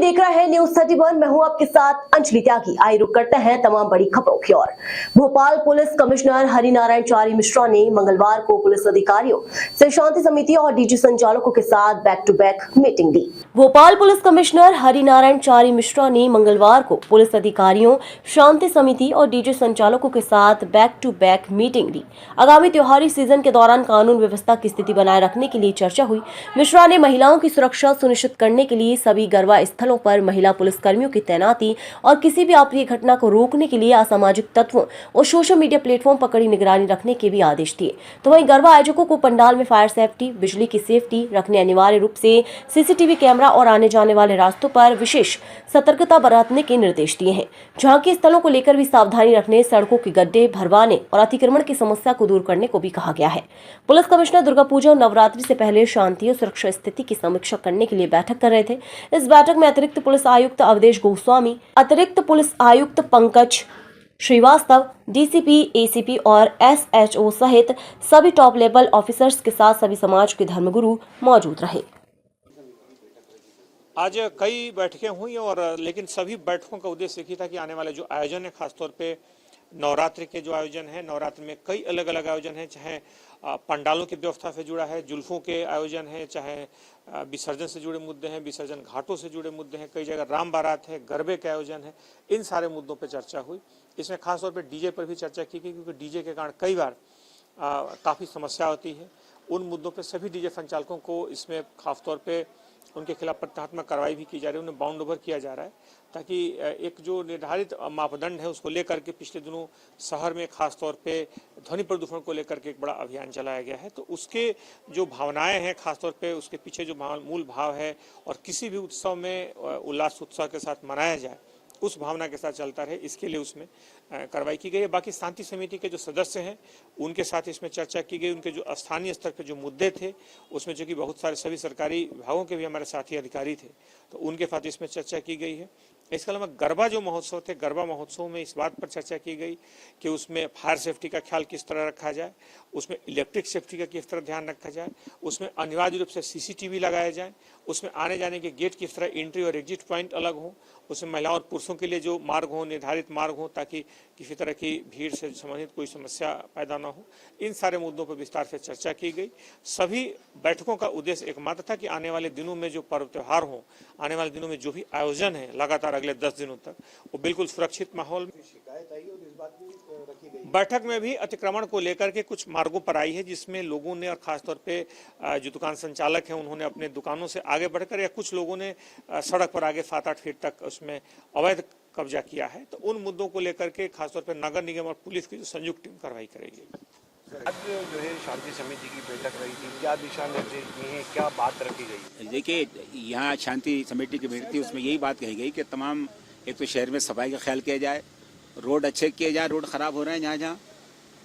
देख रहे हैं न्यूज 31। मैं हूं आपके साथ अंजलि त्यागी। आइए रुक करते हैं तमाम बड़ी खबरों की ओर। भोपाल पुलिस कमिश्नर हरिनारायण चारी मिश्रा ने मंगलवार को पुलिस अधिकारियों से शांति समिति और डीजी संचालकों के साथ बैक टू बैक मीटिंग दी। भोपाल पुलिस कमिश्नर हरिनारायण चारी मिश्रा ने मंगलवार को पुलिस अधिकारियों, शांति समिति और डीजी संचालकों के साथ बैक टू बैक मीटिंग दी। आगामी त्योहारी सीजन के दौरान कानून व्यवस्था की स्थिति बनाए रखने के लिए चर्चा हुई। मिश्रा ने महिलाओं की सुरक्षा सुनिश्चित करने के लिए सभी गरबा स्थलों पर महिला पुलिसकर्मियों की तैनाती और किसी भी अप्रिय घटना को रोकने के लिए असामाजिक तत्वों और सोशल मीडिया प्लेटफॉर्म पर कड़ी निगरानी रखने के भी आदेश दिए। तो वहीं गरबा आयोजकों को पंडाल में फायर सेफ्टी, बिजली की सेफ्टी रखने, अनिवार्य रूप से सीसीटीवी कैमरा और आने जाने वाले रास्तों पर विशेष सतर्कता बरतने के निर्देश दिए हैं। झांकी स्थलों को लेकर भी सावधानी रखने, सड़कों के गड्ढे भरवाने और अतिक्रमण की समस्या को दूर करने को भी कहा गया है। पुलिस कमिश्नर दुर्गा पूजा और नवरात्रि से पहले शांति और सुरक्षा स्थिति की समीक्षा करने के लिए बैठक कर रहे थे। इस बैठक में अतिरिक्त पुलिस आयुक्त अवधेश गोस्वामी, अतिरिक्त पुलिस आयुक्त पंकज श्रीवास्तव, डीसीपी, एसीपी और एसएचओ सहित सभी टॉप लेवल ऑफिसर्स के साथ सभी समाज के धर्मगुरु मौजूद रहे। आज कई बैठकें हुई और लेकिन सभी बैठकों का उद्देश्य एक ही था कि आने वाले जो आयोजन है, खासतौर पे नवरात्रि के जो आयोजन है, नवरात्रि में कई अलग अलग आयोजन हैं, चाहे पंडालों की व्यवस्था से जुड़ा है, जुल्फों के आयोजन है, चाहे विसर्जन से जुड़े मुद्दे हैं, विसर्जन घाटों से जुड़े मुद्दे हैं, कई जगह राम बारात है, गरबे के आयोजन है, इन सारे मुद्दों पर चर्चा हुई। इसमें खासतौर पर डीजे पर भी चर्चा की गई, क्योंकि डीजे के कारण कई बार काफ़ी समस्या होती है। उन मुद्दों पर सभी डीजे संचालकों को इसमें खासतौर पर उनके खिलाफ प्रतिहत्मक कार्रवाई भी की जा रही है, उन्हें बाउंड ओवर किया जा रहा है, ताकि एक जो निर्धारित मापदंड है उसको लेकर के पिछले दिनों शहर में खास तौर पे ध्वनि प्रदूषण को लेकर के एक बड़ा अभियान चलाया गया है। तो उसके जो भावनाएं हैं, खासतौर पे उसके पीछे जो मूल भाव है और किसी भी उत्सव में उल्लास उत्साह के साथ मनाया जाए, उस भावना के साथ चलता रहे, इसके लिए उसमें कार्रवाई की गई है। बाकी शांति समिति के जो सदस्य हैं उनके साथ इसमें चर्चा की गई। उनके जो स्थानीय स्तर पर जो मुद्दे थे उसमें जो कि बहुत सारे सभी सरकारी विभागों के भी हमारे साथी अधिकारी थे, तो उनके साथ इसमें चर्चा की गई है। इसके अलावा गरबा जो महोत्सव थे, गरबा महोत्सव में इस बात पर चर्चा की गई कि उसमें फायर सेफ्टी का ख्याल किस तरह रखा जाए, उसमें इलेक्ट्रिक सेफ्टी का किस तरह ध्यान रखा जाए, उसमें अनिवार्य रूप से सीसीटीवी लगाया जाए, उसमें आने जाने के गेट किस तरह एंट्री और एग्जिट पॉइंट अलग हो, उसमें महिलाओं और पुरुषों के लिए जो मार्ग हो, निर्धारित मार्ग हो, ताकि किसी तरह की भीड़ से संबंधित कोई समस्या पैदा ना हो। इन सारे मुद्दों पर विस्तार से चर्चा की गई। सभी बैठकों का उद्देश्य एकमात्र था कि आने वाले दिनों में जो पर्व त्योहार हो, आने वाले दिनों में जो भी आयोजन है लगातार अगले 10 दिनों तक, वो बिल्कुल सुरक्षित माहौल में। शिकायत आई और इस बात भी रखी गई। बैठक में भी अतिक्रमण को लेकर के कुछ मार्गों पर आई है, जिसमें लोगों ने और खासतौर पे जो दुकान संचालक हैं उन्होंने अपने दुकानों से आगे बढ़कर, या कुछ लोगों ने सड़क पर आगे 7-8 फीट तक उसमें अवैध कब्जा किया है। तो उन मुद्दों को लेकर के खासतौर पर नगर निगम और पुलिस की जो संयुक्त टीम कार्रवाई करेगी। आज जो है शांति समिति की बैठक रही थी, क्या दिशा निर्देश दिए हैं, क्या बात रखी गई? देखिए, यहाँ शांति समिति की बैठक थी, उसमें यही बात कही गई कि तमाम एक तो शहर में सफाई का ख्याल किया जाए, रोड अच्छे किए जाए, रोड ख़राब हो रहे हैं जहाँ जहाँ,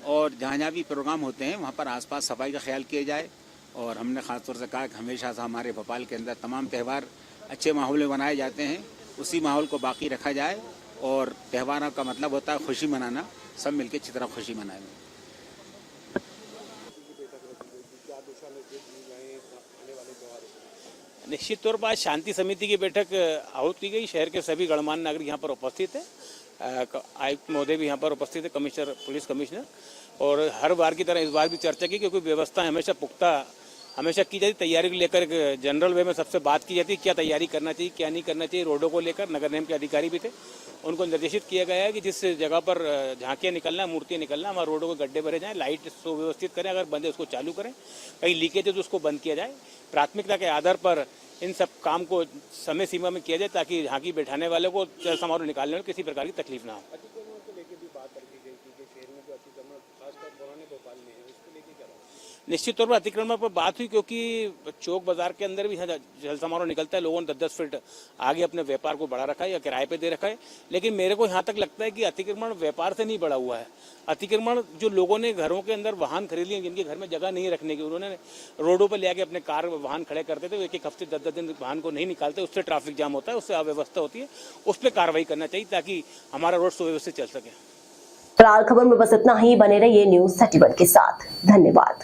और जहाँ जहाँ भी प्रोग्राम होते हैं वहाँ पर आसपास सफाई का ख्याल किया जाए। और हमने ख़ासतौर से कहा कि हमेशा से हमारे भोपाल के अंदर तमाम त्यौहार अच्छे माहौल में मनाए जाते हैं, उसी माहौल को बाकी रखा जाए। और त्यौहारों का मतलब होता है खुशी मनाना, सब मिलकर अच्छी तरह खुशी मनाएं। निश्चित तौर पर शांति समिति की बैठक आहूत की गई। शहर के सभी गणमान्य नागरिक यहाँ पर उपस्थित है, आयुक्त महोदय भी यहाँ पर उपस्थित है, कमिश्नर, पुलिस कमिश्नर, और हर बार की तरह इस बार भी चर्चा की, क्योंकि व्यवस्था हमेशा पुख्ता हमेशा की जाती। तैयारी को लेकर जनरल वे में सबसे बात की जाती है, क्या तैयारी करना चाहिए, क्या नहीं करना चाहिए। रोडों को लेकर नगर निगम के अधिकारी भी थे, उनको निर्देशित किया गया है कि जिस जगह पर झांकियाँ निकलना, मूर्तियाँ निकलना, हमारे रोडों के गड्ढे भरे जाएँ, लाइट सुव्यवस्थित करें, अगर बंद है उसको चालू करें, कहीं लीकेज है तो उसको बंद किया जाए। प्राथमिकता के आधार पर इन सब काम को समय सीमा में किया जाए, ताकि झांकी बैठाने वाले को चल समारोह निकालने में किसी प्रकार की तकलीफ ना हो। निश्चित तौर पर अतिक्रमण पर बात हुई, क्योंकि चौक बाजार के अंदर भी जल समारोह निकलता है, लोगों ने 10-10 फीट आगे अपने व्यापार को बढ़ा रखा है या किराए पे दे रखा है। लेकिन मेरे को यहाँ तक लगता है कि अतिक्रमण व्यापार से नहीं बढ़ा हुआ है। अतिक्रमण जो लोगों ने घरों के अंदर वाहन खरीद लिए, जिनके घर में जगह नहीं रखने की, उन्होंने रोडों पर ले आके अपने कार वाहन खड़े करते थे, एक हफ्ते 10-10 दिन वाहन को नहीं निकालते, उससे ट्रैफिक जाम होता है, उससे अव्यवस्था होती है। उस पर कार्रवाई करना चाहिए ताकि हमारा रोड सुव्यवस्थित चल सके। फिलहाल खबर में बस इतना ही। बने रहिए न्यूज 31 के साथ। धन्यवाद।